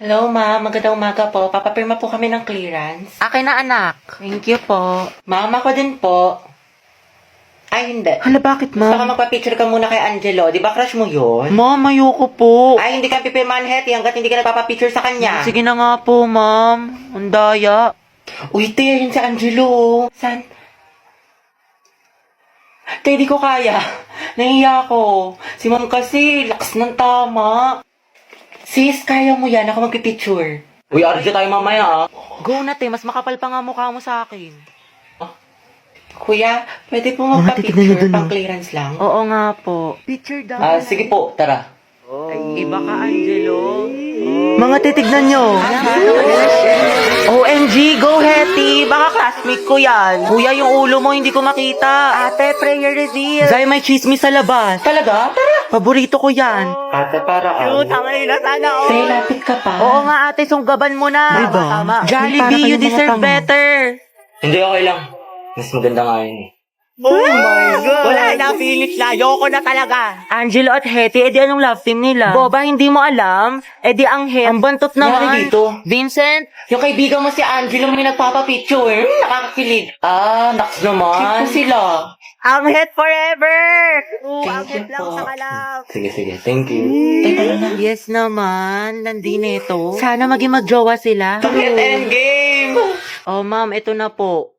Hello, ma'am. Magandang umaga po. Papapirma po kami ng clearance. Akin na anak. Thank you po. Ma'am, ako din po. Ay, hindi. Hala, bakit Baka ma'am? magpa-picture ka muna kay Angelo. Di ba crush mo yun? Ma'am, ayoko po. Ay, hindi ka pipirmahan, Hetty, hanggat hindi ka nagpapapicture sa kanya. Sige na nga po, ma'am. Ang daya. Uy, te, yun si Angelo. San? Te, di ko kaya. Nahiya ako. Si ma'am kasi, lakas ng tama. Sis, kaya mo yan. Ako magpipicture. Uy, Arjo tayo mamaya, ah. Go na, te. Mas makapal pa nga mukha mo sa akin. Kuya, pwede po Mga titignan niyo magpa-picture dun, pang oh. clearance lang? Oo nga po. Picture daw. Sige po, tara. Ay, iba ka, Angelo. Mga titignan nyo. OMG, go Hetty. Baka classmate ko yan. Kuya, yung ulo mo hindi ko makita. Ate, prayer reveal. Zay, may chismis sa labas. Talaga? Tara. Paborito ko yan. Ate, para Cute, ang na sana. Say, lapit ka pa. Oo nga ate, sunggaban mo na. Diba? Tama. Para Jollibee, you kayong mga deserve tanga. better. Hindi, okay lang. Mas maganda nga yun eh. Oh my God! Wala na, finish na. Ayoko na talaga. Angelo at Hetty, edi anong love team nila? Boba, hindi mo alam? Edi ang ang bantot Nangyari naman. dito? Vincent? Yung kaibigan mo si Angelo may nagpapapicture. Nakakakilig. Naks naman. Cute po sila. Ang het forever! Thank Ang het you lang po. sa kalab. Sige. Thank you. Teka na. Yes naman, nandito. Sana maging magjowa sila. Bakit endgame? Oh ma'am, ito na po.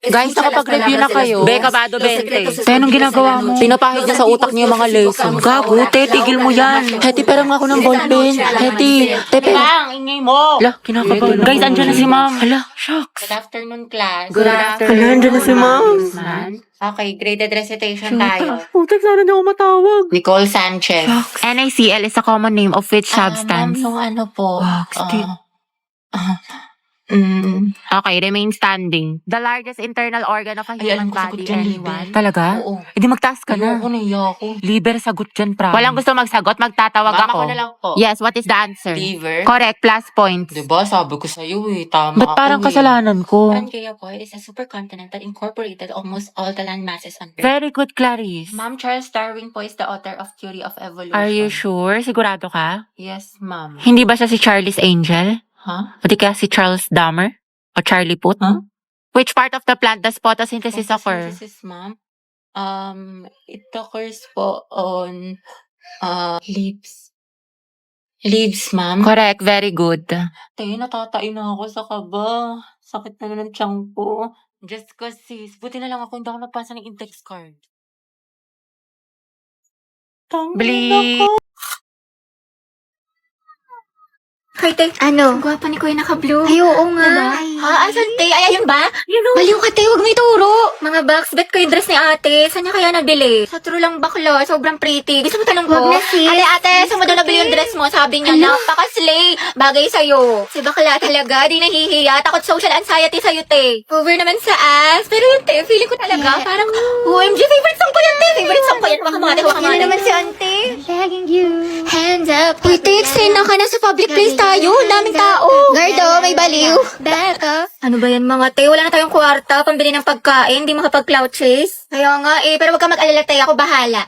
Guys, nakapag-review na kayo. Beka Bado 20. Kaya anong ginagawa mo? Pinapahid niya sa utak niyo yung mga lesson. Gago, te, tigil mo yan. Heti, pero nga ako ng ballpen. Heti, tepe. Lang, ingay mo. Hala, kinakabahan. Guys, andyan na si ma'am. Hala, shucks. Good afternoon, class. Good afternoon. Hala, andyan na si ma'am. Okay, graded recitation tayo. Putek, sana na ako matawag. Nicole Sanchez. NaCl is a common name of which substance? Ma'am, yung ano po. Okay, remain standing. The largest internal organ of a Ay, human alam ko, body. sagot dyan, Anyone? liver. Talaga? Oo. Hindi magtaas ka na. Ayoko, naiya ako. Liber, sagot dyan, promise. Walang gusto magsagot, magtatawag Ma'am, ako. ako na lang po. Yes, what is the answer? Liver. Correct, plus points. Diba, sabi ko sa'yo eh. Tama Ba't parang ako kasalanan ko? Pangea po is a supercontinent that incorporated almost all the land masses on Earth. Very good, Clarice. Ma'am, Charles Darwin po is the author of Theory of Evolution. Are you sure? Sigurado ka? Yes, ma'am. Hindi ba siya si Charlie's Angel? Huh? O di kaya si Charles Dahmer? O Charlie Puth? Huh? Which part of the plant does photosynthesis occur? Photosynthesis, ma'am. It occurs po on leaves. Leaves, ma'am. Correct, very good. Tayo, natatain na ako sa kaba. Sakit na ng tiyan ko. Just kasi, buti na lang ako hindi ako napasa ng index card. Bleep. Hoy, te, ano? Ang gwapa ni Kuya naka-blue. Ay, oo nga. Diba? Ha? Asan, te? Ay, ayun ba? Yun o. Baliw ka, te. Huwag mo ituro. Mga box, bet ko yung dress ni ate. Saan niya kaya nabili? Sa true lang bakla. Sobrang pretty. Gusto mo tanong ko? Huwag na, sis. Ate, saan mo daw nabili yung dress mo? Sabi niya, napaka-slay. Bagay sa'yo. Si bakla talaga. Di nahihiya. Takot social anxiety sa'yo, te. Over naman sa ass. Pero yun, te, feeling ko talaga. Yeah. Parang, OMG, favorite song ko yan, te. Favorite song ko yan. Baka mga Huwag na naman si ante. Lagging you. Hands up. Uy, te, eksena ka na sa public place tayo. Daming tao. Gardo, may baliw. Back up. Ano ba yan mga te? Wala na tayong kwarta. Pambili ng pagkain. Di makapag-cloud chase. Kaya nga eh, pero wag ka mag-alala, te. Ako bahala.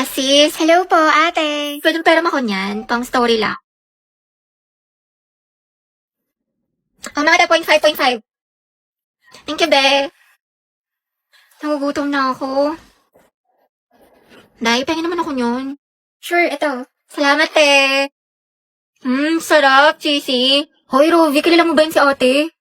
Sis. Hello po, ate. Pwede pera mo ko niyan. Pang story lang. Mga 0.5. Thank you, be. Nagugutom na ako. Dahil, pengen naman ako yun. Sure, ito. Salamat, te. Sarap, cheesy. Hoy, Rovi, kilala mo ba yun si ate?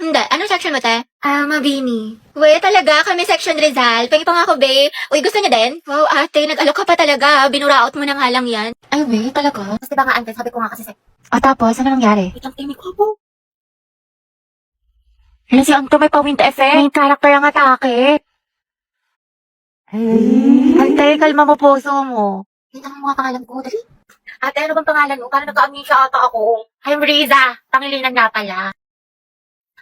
Hindi. Anong section mo, te? Mabini. Uy, talaga, kami section Rizal. Pengi pa nga ako, be. Uy, gusto niya din? Wow, ate, nag-alok ka pa talaga. Binuraot mo na nga lang yan. Ay, be, talaga? Tapos diba nga, ante, sabi ko nga kasi Tapos, ano nangyari? wait lang, timik ko po. Hala, si Anto may pa-wind effect. Main character ang atake. Ante, kalma mo puso mo. Wait lang, mga pangalan ko, dali. Ate, ano bang pangalan mo? Parang nagka-amnesia ata ako. I'm Riza. Pangilinan nga pala.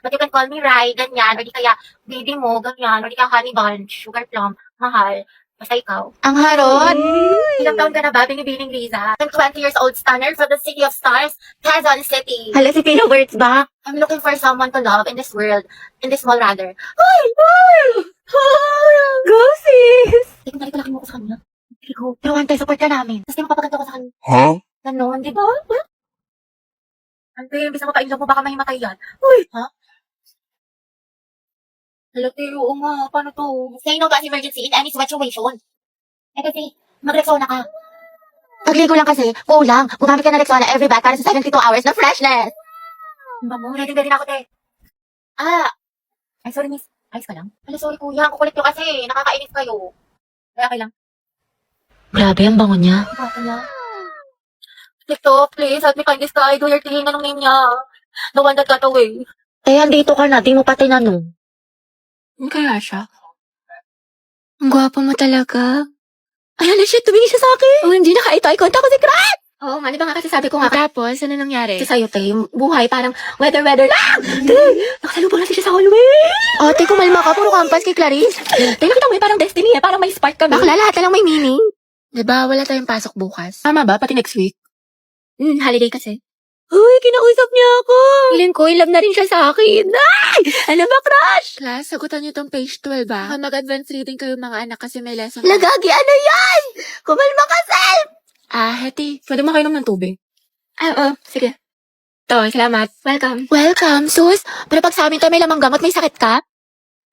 But you can call me Rai, ganyan. Or di kaya, baby mo, ganyan. Or di kaya honey bunch, sugar plum, mahal. Basta ikaw. Ang harot. Ilang taon ka na ba? Binibining Riza. I'm 20 years old stunner from the city of stars, Quezon City. Hala, si Pino Words ba? I'm looking for someone to love in this world. In this world, rather. Ay! Go, sis! Ikaw, nalipalaki mo ko sa kanya. Ikaw, pero ante, support ka namin. Tapos di mapapaganto ko sa kanya. Ganon, di ba? Ante, imbis na mapainlove mo, baka mahimatay yan. Uy, ha? Hello, Teo, oo nga, paano to? Say no to as emergency in any situation. Eh kasi, mag-Rexona ka. Pagligo lang kasi, kulang. Gumamit ka ng Rexona every bath para sa 72 hours na freshness. Ba mo, ready na ako, te. Ay, sorry, miss. Ayos ka lang? Ala, sorry, kuya. Kukulit nyo kasi. Nakakainis kayo. Kaya okay lang. Grabe, ang bango niya. Bago niya. TikTok, please, help me find this guy. Do your thing. Anong name niya? The one that got away. Eh, andito ka na. Di mo pa tinanong. Kaya siya? Ang gwapo mo talaga. Ay, ala siya, tumingin siya sa akin. Oh, hindi naka-eye contact ko si Krat. Oo nga, di ba nga kasi sabi ko nga. Tapos, ano nangyari? Kasi sa'yo, te, yung buhay parang weather lang. Te, nakasalubong na siya sa hallway. Ate, kumalma ka, puro kampas kay Clarice. Te, nakita mo parang destiny parang may spark kami. Bakla, lahat na lang may meaning. Diba, wala tayong pasok bukas. Tama ba? Pati next week? Holiday kasi. Uy, kinausap niya ako. Feeling ko, in love na rin siya sa akin. Ay! Ano ba, crush? Class, sagutan niyo tong page 12 ba? Baka mag-advance reading kayo mga anak kasi may lesson. Lagagi, ano yan? Kumalma ka, Sel! Heti, pwede mo kainom ng tubig. Oo, sige. To, salamat. Welcome, sus. Pero pag sa amin tayo may lamang gamot, may sakit ka?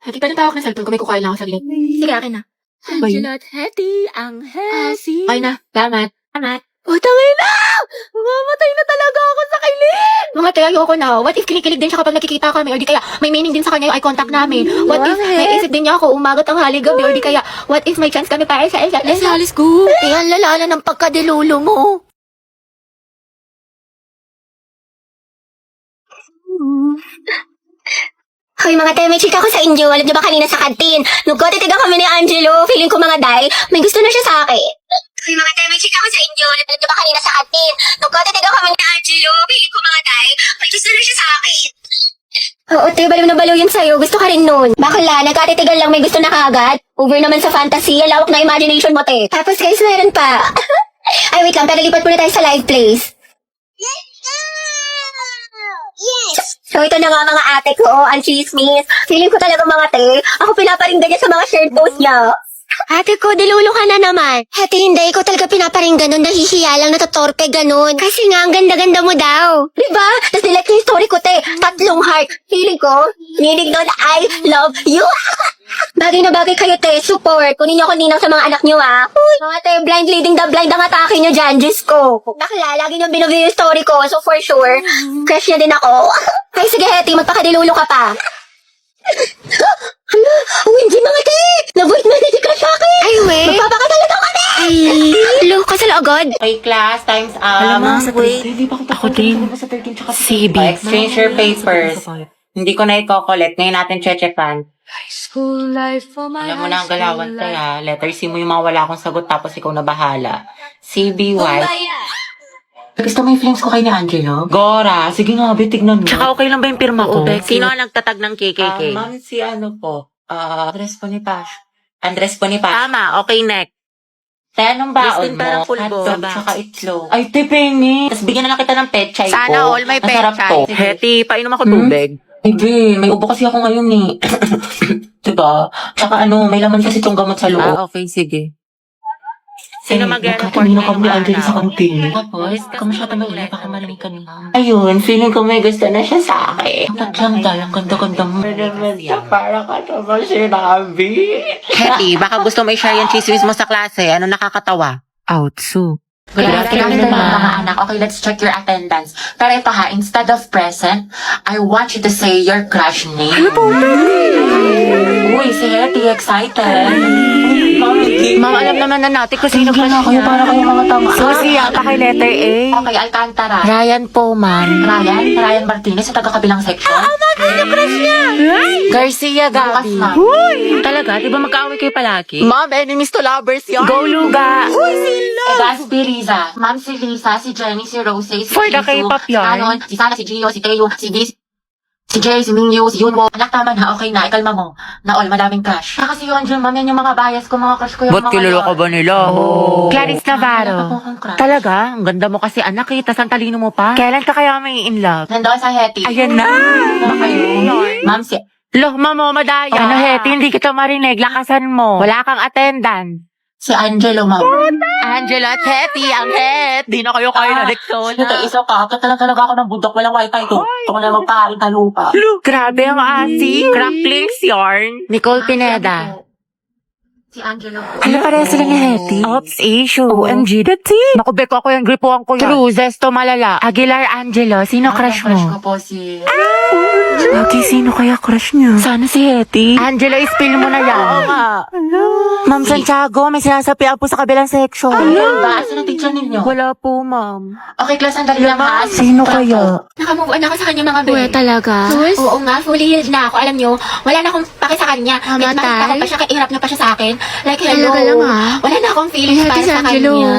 Heti, pwede tawag ng cellphone kung may kukain lang ako saglit. Sige, akin na. Angela at Heti, ang Hesi. Okay na, salamat. Tangay na! Mamatay na talaga ako sa kilid! Mga tayo, ayoko na. What if kinikilig din siya kapag nakikita kami? Or di kaya may meaning din sa kanya yung eye contact namin? What if may isip din niya ako umagat ang hali gabi? Or di kaya, what if may chance kami para sa isa't isa? Let's go. Ang lala na ng pagkadilulo mo. Hoy mga tayo, may chika ko sa inyo. Alam niyo ba kanina sa kantin? Nung titigan kami ni Angelo, feeling ko mga day, may gusto na siya sa akin. Hoy mga tayo, may chika ko sa inyo. Alam niyo ba kanina sa kantin? Nung titigan kami ni Angelo, feeling ko mga day, may gusto na siya sa akin. Oo, te, baliw na baliw yun sa'yo. Gusto ka rin nun. Bakla, nagkatitigan lang may gusto na kagad. Over naman sa fantasy, lawak na imagination mo, te. Tapos guys, meron pa. Ay, wait lang, pero lipat muna tayo sa live place. So ito na nga mga ate ko, ang chismis. Feeling ko talaga mga te, ako pinaparinggan niya sa mga shared post niya. Ate ko, dilulo ka na naman. Ate, hindi ko talaga pinaparinggan nun. Nahihiya lang, natatorpe ganun. Kasi nga, ang ganda-ganda mo daw. Diba? Tapos nilike yung story ko, te. 3 heart. Feeling ko, meaning nun, I love you. Bagay na bagay kayo, te. Support. Kunin niyo ako ninang sa mga anak niyo, ah. Mga te, blind leading the blind ang atake niyo dyan. Diyos ko. Bakla, lagi niyo binubili yung story ko. So for sure, crush niya din ako. Ay, sige, Heti, magpakadilulo ka pa. Hala, hindi mga te! Na-void message ka sa akin! Ay, we! Magpapakatala daw kami! Ay, lo, kasal agad! Okay, class, time's up. Alam mo, sa Wait. 13. Hindi pa Ako din. Sa 13 tsaka sa CB. Exchange your papers. Hindi ko na i-collect. Ngayon natin check-checkan. School life for my Alam mo na ang galawan kaya. Letter C mo yung mga wala akong sagot tapos ikaw na bahala. CBY. Gusto mo yung feelings ko kay ni Angelo? Gora, sige nga, be, tignan mo. Tsaka okay lang ba yung pirma ko? Oo, Becky. Sino ang nagtatag ng KKK? Ma'am, si ano po? Andres Bonifacio. Andres Bonifacio. Tama, okay, next. Te, anong baon Listing parang mo? pulbo. Hotdog, tsaka itlog. Ay, te, pengi. Tapos bigyan na lang kita ng pechay ko. Sana all may Masarap pechay. to. Heti, painom ako tubig. Ay, be, may ubo kasi ako ngayon eh. Diba? Tsaka ano, may laman kasi itong gamot sa loob. Okay, sige. Sino mag-report Nagkatumino ngayong kami ni Angelo sa araw? kantin. Tapos, kamusta na ulit? Baka malamig kanina. Ayun, feeling ko may gusto na siya sa akin. Ba't lang dahil ang ganda-ganda mo? Para ka naman sinabi. Heti, baka gusto mo i-share yung chismis mo sa klase. Ano nakakatawa? Outsu. Good afternoon, afternoon, ma'am. mga anak. Okay, let's check your attendance. Pero ito ha, instead of present, I want you to say your crush name. Ano po? Uy, si Hetty, excited. Ma'am, alam naman na natin kung sino crush kayo, para kayo mga tama. Susi, yata kay letter A. Okay, Alcantara. Ryan po, ma'am. Ryan Martinez sa taga-kabilang section. Garcia, Lucas, Gabi. ma'am. Talaga? Di ba magkaaway kayo palagi? Ma'am, enemies to lovers yan. Go, Luga! Egaspi, Liza. Ma'am, si Lisa, si Jenny, si Rose, si For the Jisoo, K-pop si yarn. Anon, si Sana, si Gio, si Teo, si Viz, si Jay, si Mingyu, si Yunwo. Anak, tama na. Okay na. Ikalma mo. Na all, madaming crush. Kasi yun, Jun, ma'am, yan yung mga bias ko, mga crush ko yung Ba't mga kilala ka yun. ba nila? Oh. Clarice Wala pa po Navarro. akong crush. Talaga? Ang ganda mo kasi anak eh. Tas ang talino mo pa. Kailan ka kaya may in love? Nandoon sa Hetty. Ayan na! Ba kayo? Ma'am, si... Loh, mamo, madaya. Ano, Heti, hindi kita marinig. Lakasan mo. Wala kang attendance. Si Angelo, ma'am. Angela at Hetty, ang het. Di na kayo kayo na Dexon. Ito, isa pa. Katala talaga ako ng bundok. Walang wifi to. Ito ko na magpaharin na lupa. Grabe ang asi. Cracklings yarn. Nicole Pineda. Si Angelo. Ano pareha sila ni Hetty? Ops issue. OMG, that's it. Naku, Beko, ako yung gripuan ko yan. Cruzes to malala. Aguilar Angelo, sino crush Crush mo? ko po si... Lagi, sino kaya crush niya? Sana si Hetty. Angelo, spill mo na yan. Ma'am Santiago, may sinasapian po sa kabilang section. Ano ba? Sino teacher ninyo? Wala po, ma'am. Okay, class, sandali lang ha. Sino kaya? Nakamove on ako sa kanya mga Kuya talaga. Oo nga, fully healed na ako. Alam nyo, wala na akong pake sa kanya. Kahit makita ko pa siya, kahirap na pa siya sa akin. Like, hello. Talaga lang, ah. Wala na akong feelings Ay, para Ate sa Angelo. kanya.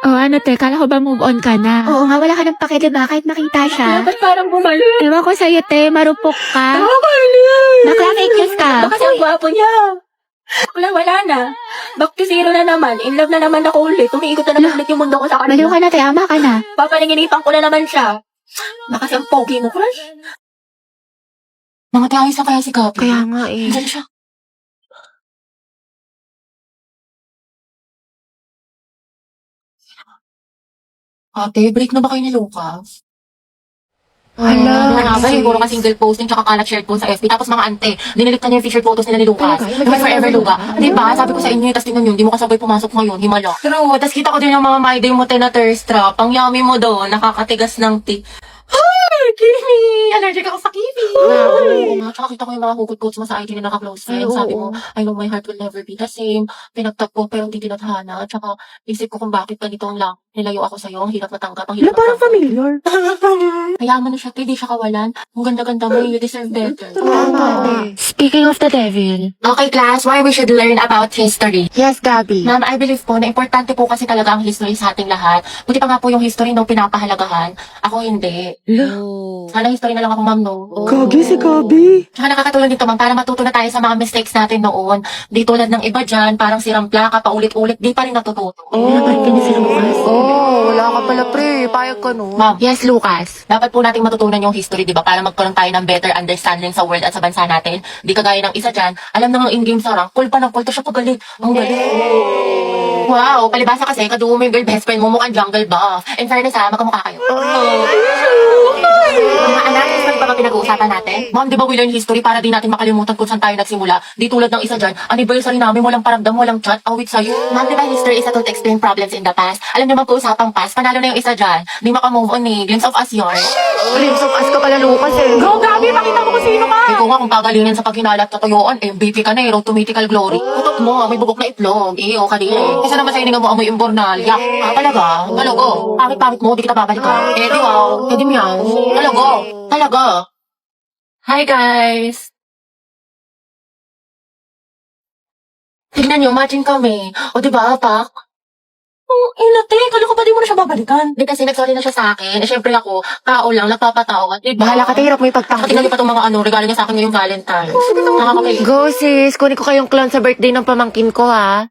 Oh, ano te, kala ko ba move on ka na? Oo nga, wala ka ng pake, diba? Kahit makita siya. Ba't parang bumalik? Ewan ko sa'yo te, marupok ka. Bakla fake news ka. Kasi ang gwapo niya. Wala na. Back to zero na naman. In love na naman ako ulit. Umiikot na naman ulit yung mundo ko sa Baliw kanya. ka na te, ama ka na. Papalinginipan ko na naman siya. Nakasi ang pogi mo, crush. Mga tayo sa kaya si Gabi. Kaya nga eh. Diyan siya. Ate, break na ba kayo ni Lucas? Hala. Mga nga ba, siguro ka single posting tsaka kalat shared post sa FB. Tapos mga ante, dinilit na niya yung featured photos nila ni Lucas. Yung may forever Luga. Di ba? Sabi ko sa inyo, tapos tingnan yun, di mo kasabay pumasok ngayon, himala. True, tapos kita ko din yung mga my day mo na thirst trap. Ang yummy mo doon, nakakatigas ng Ay, kiwi! Allergic ako sa kiwi! Oo nga, tsaka kita ko yung mga hugot quotes mo sa IG na naka-close friends. Sabi mo, I know my heart will never be the same. Pinagtag ko pero hindi tinadhana. Tsaka isip ko kung bakit ganito lang. Nilayo ako sa'yo, ang hirap matanggap, ang hirap Parang matanggap. familiar. Hayaan mo na siya, hindi siya kawalan. Ang ganda-ganda mo, you deserve better. Speaking of the devil. Okay, class, why we should learn about history. Yes, Gabi. Ma'am, I believe po na importante po kasi talaga ang history sa ating lahat. Buti pa nga po yung history no pinapahalagahan. Ako hindi. Sana history na lang ako, ma'am, no? Gagi si Gabi. Tsaka nakakatulong dito, ma'am, para matuto na tayo sa mga mistakes natin noon. Di tulad ng iba dyan, parang sirang plaka, paulit-ulit, di pa rin natututo. Oh, wala ka pala pre. Payag ka no. Ma'am, Yes, Lucas. dapat po nating matutunan yung history, di ba? Para magkaroon tayo ng better understanding sa world at sa bansa natin. Di kagaya ng isa dyan, alam na ng in-game sa rank, cool pa ng cool, to siya pagalit. Ang galing. Wow, palibasa kasi, kadugo mo yung girl best friend mo, mukhang jungle buff. In fairness ha, magkamukha kayo. Mga anak, history pa ba pinag-uusapan natin? Ma'am, di ba we learn history para di natin makalimutan kung saan tayo nagsimula? Di tulad ng isa dyan, anniversary namin, walang paramdam, walang chat, awit sa'yo. Ma'am, di ba history is a tool to explain problems in the past? Alam niyo mag-uusapang past, panalo na yung isa dyan. Di makamove on eh, glimpse of us yun. Glimpse of us ka pala, Lucas eh. Go, Gabi! Pakita mo kung sino ka! Ikaw nga, kung pagalingin sa paghinalat katuyuan, MVP ka na eh, road to mythical glory. Utot mo, may bubok na itlog, iyo ka din. Isa naman sa hininga mo, amoy imbornal. Yak, talaga? Talago? Pangit-pangit mo, di kita babalikan. Eh di wow, eh di meow. Talago? Talaga? Hi guys! Tignan nyo, matching kami. O diba, Pak? Oh, inate, kala ko ba di mo na siya babalikan? Di kasi nagsorry na siya sa akin. Eh, syempre ako, tao lang, nagpapatawa. Diba? Bahala ka, hirap mo ipagtanggol. Tingnan niyo pa itong mga regalo niya sa akin ngayong Valentine. Nakakakay. Go sis, kunin ko kayong clown sa birthday ng pamangkin ko ha.